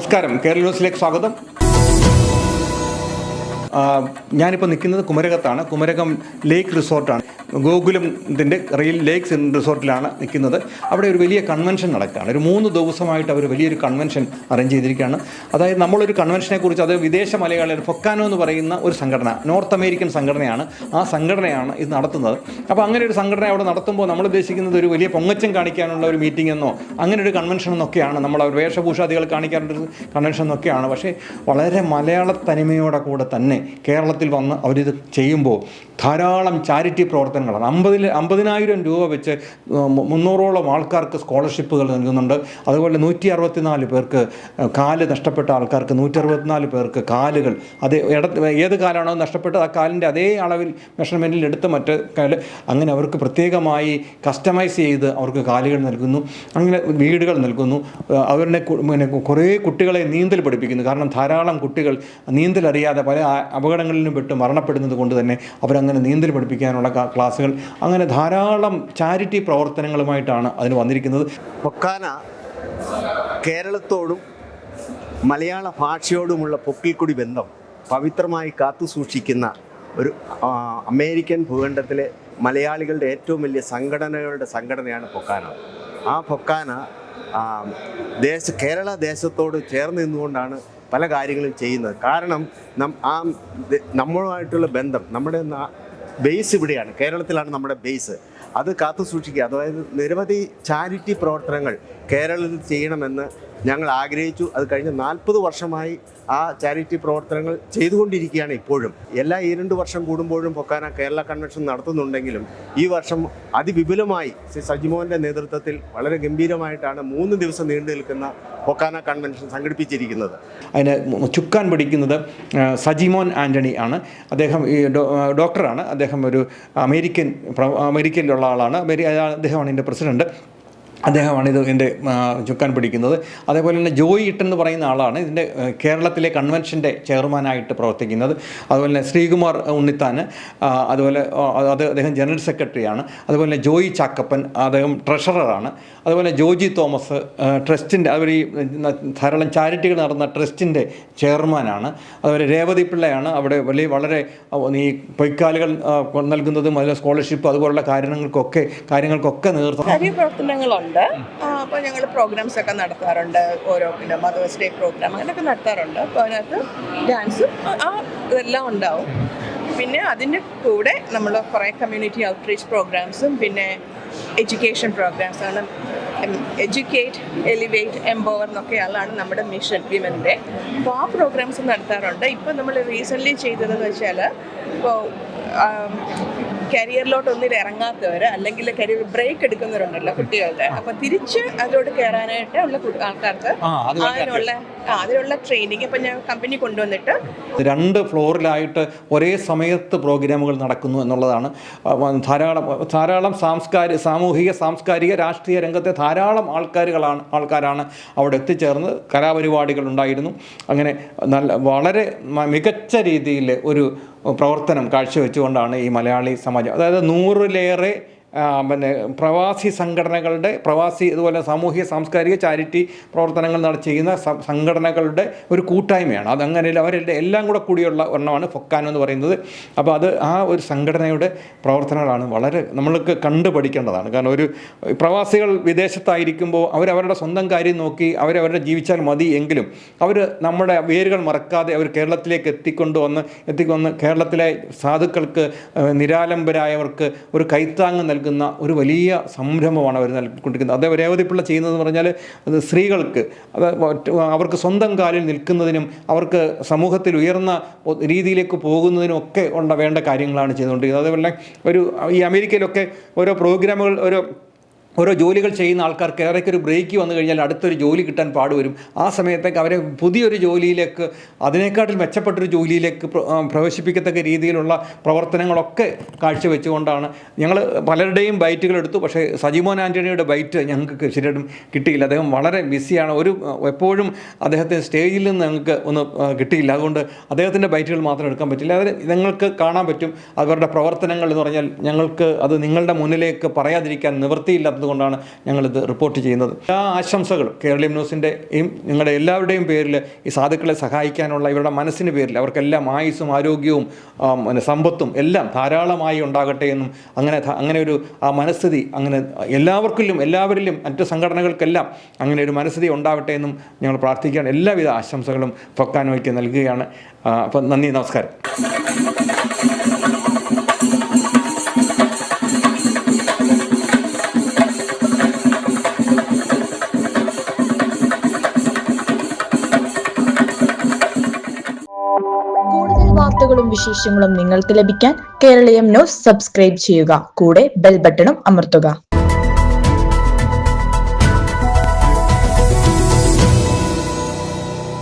നമസ്കാരം, കേരള ന്യൂസിലേക്ക് സ്വാഗതം. ഞാനിപ്പോൾ നിൽക്കുന്നത് കുമരകത്താണ്. കുമരകം ലേക്ക് റിസോർട്ടാണ്. ഗോകുലത്തിൻ്റെ റെയിൽ ലേക്സ് റിസോർട്ടിലാണ് നിൽക്കുന്നത്. അവിടെ ഒരു വലിയ കൺവെൻഷൻ നടക്കുകയാണ്. ഒരു 3 ദിവസമായിട്ട് അവർ വലിയൊരു കൺവെൻഷൻ അറേഞ്ച് ചെയ്തിരിക്കുകയാണ്. അതായത് നമ്മളൊരു കൺവെൻഷനെക്കുറിച്ച്, അത് വിദേശ മലയാളികൾ ഫൊക്കാനോ എന്ന് പറയുന്ന ഒരു സംഘടന, നോർത്ത് അമേരിക്കൻ സംഘടനയാണ്. ആ സംഘടനയാണ് ഇത് നടത്തുന്നത്. അപ്പോൾ അങ്ങനെ ഒരു സംഘടന അവിടെ നടത്തുമ്പോൾ നമ്മൾ ഉദ്ദേശിക്കുന്നത് ഒരു വലിയ പൊങ്ങച്ചം കാണിക്കാനുള്ള ഒരു മീറ്റിംഗ് എന്നോ അങ്ങനെ ഒരു കൺവെൻഷൻ എന്നൊക്കെയാണ്. നമ്മൾ വേഷഭൂഷാദികൾ കാണിക്കാനുള്ളൊരു കൺവെൻഷൻ എന്നൊക്കെയാണ്. പക്ഷേ വളരെ മലയാള തനിമയോടെ കൂടെ തന്നെ കേരളത്തിൽ വന്ന് അവരിത് ചെയ്യുമ്പോൾ ധാരാളം ചാരിറ്റി പ്രവർത്തനങ്ങളാണ്. 50,000 രൂപ വെച്ച് 300ഓളം ആൾക്കാർക്ക് സ്കോളർഷിപ്പുകൾ നൽകുന്നുണ്ട്. അതുപോലെ 164 പേർക്ക് കാല് നഷ്ടപ്പെട്ട ആൾക്കാർക്ക് 164 പേർക്ക് കാലുകൾ, അത് ഏത് കാലാണോ നഷ്ടപ്പെട്ടത് ആ കാലിൻ്റെ അതേ അളവിൽ മെഷർമെൻറ്റിൽ എടുത്ത് മറ്റ് കാല്, അങ്ങനെ അവർക്ക് പ്രത്യേകമായി കസ്റ്റമൈസ് ചെയ്ത് അവർക്ക് കാലുകൾ നൽകുന്നു. അങ്ങനെ വീടുകൾ നൽകുന്നു. അവരുടെ കുറേ കുട്ടികളെ നീന്തൽ പഠിപ്പിക്കുന്നു. കാരണം ധാരാളം കുട്ടികൾ നീന്തൽ അറിയാതെ പല അപകടങ്ങളിലും പെട്ട് മരണപ്പെടുന്നത് കൊണ്ട് തന്നെ അവരങ്ങനെ നീന്തൽ പഠിപ്പിക്കാനുള്ള ക്ലാസ്സുകൾ, അങ്ങനെ ധാരാളം ചാരിറ്റി പ്രവർത്തനങ്ങളുമായിട്ടാണ് അതിന് വന്നിരിക്കുന്നത്. ഫൊക്കാന കേരളത്തോടും മലയാള ഭാഷയോടുമുള്ള പൊക്കിൾക്കൊടി ബന്ധം പവിത്രമായി കാത്തു സൂക്ഷിക്കുന്ന ഒരു അമേരിക്കൻ ഭൂഖണ്ഡത്തിലെ മലയാളികളുടെ ഏറ്റവും വലിയ സംഘടനയാണ് ഫൊക്കാന. ആ ഫൊക്കാന കേരള ദേശത്തോട് ചേർന്ന് നിന്നുകൊണ്ടാണ് പല കാര്യങ്ങളും ചെയ്യുന്നത്. കാരണം നമ്മളുമായിട്ടുള്ള ബന്ധം, നമ്മുടെ ബേസ് ഇവിടെയാണ്, കേരളത്തിലാണ് നമ്മുടെ ബേസ്. അത് കാത്തു സൂക്ഷിക്കുക. അതായത് നിരവധി ചാരിറ്റി പ്രവർത്തനങ്ങൾ കേരളത്തിൽ ചെയ്യണമെന്ന് ഞങ്ങൾ ആഗ്രഹിച്ചു. അത് കഴിഞ്ഞ 40 വർഷമായി ആ ചാരിറ്റി പ്രവർത്തനങ്ങൾ ചെയ്തുകൊണ്ടിരിക്കുകയാണ് ഇപ്പോഴും. എല്ലാ 2 വർഷം കൂടുമ്പോഴും ഫൊക്കാന കേരള കൺവെൻഷൻ നടത്തുന്നുണ്ടെങ്കിലും ഈ വർഷം അതിവിപുലമായി സജിമോൻ്റെ നേതൃത്വത്തിൽ വളരെ ഗംഭീരമായിട്ടാണ് 3 ദിവസം നീണ്ടു നിൽക്കുന്ന ഫൊക്കാന കൺവെൻഷൻ സംഘടിപ്പിച്ചിരിക്കുന്നത്. അതിന് ചുക്കാൻ പിടിക്കുന്നത് സജിമോൻ ആൻ്റണി ആണ്. അദ്ദേഹം ഈ ഡോക്ടറാണ്. അദ്ദേഹം ഒരു അമേരിക്കയിലുള്ള ആളാണ്. അദ്ദേഹമാണ് ഇതിൻ്റെ പ്രസിഡന്റ്. അദ്ദേഹമാണ് ഇതിൻ്റെ ചുക്കാൻ പിടിക്കുന്നത്. അതേപോലെ തന്നെ ജോയി ഇട്ടൻ എന്ന് പറയുന്ന ആളാണ് ഇതിൻ്റെ കേരളത്തിലെ കൺവെൻഷൻ്റെ ചെയർമാനായിട്ട് പ്രവർത്തിക്കുന്നത്. അതുപോലെ തന്നെ ശ്രീകുമാർ ഉണ്ണിത്താൻ, അതുപോലെ അദ്ദേഹം ജനറൽ സെക്രട്ടറിയാണ്. അതുപോലെ ജോയി ചാക്കപ്പൻ, അദ്ദേഹം ട്രഷററാണ്. അതുപോലെ ജോജി തോമസ് ട്രസ്റ്റിൻ്റെ, അവർ ഈ ധാരാളം ചാരിറ്റികൾ നടന്ന ട്രസ്റ്റിൻ്റെ ചെയർമാനാണ്. അതുപോലെ രേവതി പിള്ളയാണ് അവിടെ വളരെ ഈ പൊയ്ക്കാലുകൾ നൽകുന്നതും അതിലെ സ്കോളർഷിപ്പ് അതുപോലുള്ള കാര്യങ്ങൾക്കൊക്കെ പ്രവർത്തനങ്ങളുണ്ട്. അപ്പോൾ ഞങ്ങൾ പ്രോഗ്രാംസ് ഒക്കെ നടത്താറുണ്ട്. ഓരോ മദേഴ്സ് ഡേ പ്രോഗ്രാം അങ്ങനെയൊക്കെ നടത്താറുണ്ട്. അപ്പോൾ അതിനകത്ത് ഡാൻസും ഇതെല്ലാം ഉണ്ടാവും. പിന്നെ അതിൻ്റെ കൂടെ നമ്മൾ കുറേ കമ്മ്യൂണിറ്റി ഔട്ട്റീച്ച് പ്രോഗ്രാംസും പിന്നെ എഡ്യൂക്കേഷൻ പ്രോഗ്രാംസാണ്. എഡ്യൂക്കേറ്റ്, എലിവേറ്റ്, എംപവർ എന്നൊക്കെയാണ് നമ്മുടെ മിഷൻ വിമൻ്റെ. അപ്പോൾ ആ പ്രോഗ്രാംസ് നടത്താറുണ്ട്. ഇപ്പോൾ നമ്മൾ റീസെൻ്റ്ലി ചെയ്തതെന്ന് വെച്ചാൽ, ഇപ്പോൾ കരിയറിലോട്ട് ഒന്നിൽ ഇറങ്ങാത്തവർ അല്ലെങ്കിൽ കരിയർ ബ്രേക്ക് എടുക്കുന്നവരുണ്ടല്ലോ കുട്ടികളുടെ, അപ്പോൾ തിരിച്ച് അതിലോട്ട് കയറാനായിട്ട് ഉള്ള ആൾക്കാർക്ക് അതിനുള്ള ട്രെയിനിങ് ഇപ്പം ഞാൻ കമ്പനി കൊണ്ടുവന്നിട്ട് 2 ഫ്ലോറിലായിട്ട് ഒരേ സമയത്ത് പ്രോഗ്രാമുകൾ നടക്കുന്നു എന്നുള്ളതാണ്. ധാരാളം സാമൂഹിക, സാംസ്കാരിക, രാഷ്ട്രീയ രംഗത്തെ ധാരാളം ആൾക്കാരാണ് അവിടെ എത്തിച്ചേർന്ന് കലാപരിപാടികൾ ഉണ്ടായിരുന്നു. അങ്ങനെ വളരെ മികച്ച രീതിയിൽ ഒരു പ്രവർത്തനം കാഴ്ചവെച്ചുകൊണ്ടാണ് ഈ മലയാളി സമാജം, അതായത് 100-ലേറെ പ്രവാസി സംഘടനകളുടെ, ഇതുപോലെ സാമൂഹിക, സാംസ്കാരിക, ചാരിറ്റി പ്രവർത്തനങ്ങൾ ചെയ്യുന്ന സംഘടനകളുടെ ഒരു കൂട്ടായ്മയാണ്. അതങ്ങനെ അവരുടെ എല്ലാം കൂടിയുള്ള ഒരെണ്ണമാണ് ഫൊക്കാന എന്ന് പറയുന്നത്. അപ്പോൾ ആ ഒരു സംഘടനയുടെ പ്രവർത്തനങ്ങളാണ് വളരെ നമ്മൾക്ക് കണ്ടുപഠിക്കേണ്ടതാണ്. കാരണം ഒരു പ്രവാസികൾ വിദേശത്തായിരിക്കുമ്പോൾ അവരവരുടെ സ്വന്തം കാര്യം നോക്കി അവരവരുടെ ജീവിച്ചാൽ മതി എങ്കിലും അവർ നമ്മുടെ വേരുകൾ മറക്കാതെ അവർ കേരളത്തിലേക്ക് എത്തിക്കൊണ്ടുവന്ന് കേരളത്തിലെ സാധുക്കൾക്ക്, നിരാലംബരായവർക്ക് ഒരു കൈത്താങ്ങ് നൽകുന്ന ഒരു വലിയ സംരംഭമാണ് അവർ നൽകിക്കൊണ്ടിരിക്കുന്നത്. അതേ രേവതിപ്പിള്ള ചെയ്യുന്നതെന്ന് പറഞ്ഞാൽ അത് സ്ത്രീകൾക്ക് അവർക്ക് സ്വന്തം കാലിൽ നിൽക്കുന്നതിനും അവർക്ക് സമൂഹത്തിൽ ഉയർന്ന രീതിയിലേക്ക് പോകുന്നതിനും ഒക്കെ വേണ്ട കാര്യങ്ങളാണ് ചെയ്തുകൊണ്ടിരിക്കുന്നത്. അതേപോലെ ഈ അമേരിക്കയിലൊക്കെ ഓരോ പ്രോഗ്രാമുകൾ, ഓരോ ജോലികൾ ചെയ്യുന്ന ആൾക്കാർക്ക് ഏറെയൊക്കെ ഒരു ബ്രേക്ക് വന്നു കഴിഞ്ഞാൽ അടുത്തൊരു ജോലി കിട്ടാൻ പാടുവരും. ആ സമയത്തേക്ക് അവരെ പുതിയൊരു ജോലിയിലേക്ക്, അതിനേക്കാട്ടിൽ മെച്ചപ്പെട്ടൊരു ജോലിയിലേക്ക് പ്രവേശിപ്പിക്കത്തക്ക രീതിയിലുള്ള പ്രവർത്തനങ്ങളൊക്കെ കാഴ്ചവെച്ചുകൊണ്ടാണ് ഞങ്ങൾ പലരുടെയും ബൈറ്റുകൾ എടുത്തു. പക്ഷേ സജിമോൻ ആൻ്റണിയുടെ ബൈറ്റ് ഞങ്ങൾക്ക് ശരിയായിട്ടും കിട്ടിയില്ല. അദ്ദേഹം വളരെ ബിസിയാണ്. എപ്പോഴും അദ്ദേഹത്തിന് സ്റ്റേജിൽ നിന്ന് ഞങ്ങൾക്ക് കിട്ടിയില്ല. അതുകൊണ്ട് അദ്ദേഹത്തിൻ്റെ ബൈറ്റുകൾ മാത്രം എടുക്കാൻ പറ്റില്ല. അത് നിങ്ങൾക്ക് കാണാൻ പറ്റും. അവരുടെ പ്രവർത്തനങ്ങൾ എന്ന് പറഞ്ഞാൽ ഞങ്ങൾക്ക് അത് നിങ്ങളുടെ മുന്നിലേക്ക് പറയാതിരിക്കാൻ നിവൃത്തിയില്ലാത്തത് കൊണ്ടാണ് ഞങ്ങളിത് റിപ്പോർട്ട് ചെയ്യുന്നത്. എല്ലാ ആശംസകളും കേരളീയം ന്യൂസിൻ്റെയും നിങ്ങളുടെ എല്ലാവരുടെയും പേരിൽ ഈ സാധുക്കളെ സഹായിക്കാനുള്ള ഇവരുടെ മനസ്സിന് പേരിൽ അവർക്കെല്ലാം ആയുസ്സും ആരോഗ്യവും സമ്പത്തും എല്ലാം ധാരാളമായി ഉണ്ടാകട്ടെ എന്നും അങ്ങനെ ഒരു ആ മനസ്ഥിതി അങ്ങനെ എല്ലാവരിലും മറ്റ് സംഘടനകൾക്കെല്ലാം അങ്ങനെ ഒരു മനസ്ഥിതി ഉണ്ടാവട്ടെ എന്നും ഞങ്ങൾ പ്രാർത്ഥിക്കുകയാണ്. എല്ലാവിധ ആശംസകളും ഫൊക്കാനോയ്ക്ക് നൽകുകയാണ്. അപ്പം നന്ദി, നമസ്കാരം. കൂടുതൽ വാർത്തകളും വിശേഷങ്ങളും നിങ്ങൾക്ക് ലഭിക്കാൻ കേരളീയം ന്യൂസ് സബ്സ്ക്രൈബ് ചെയ്യുക. കൂടെ ബെൽ ബട്ടണും അമർത്തുക.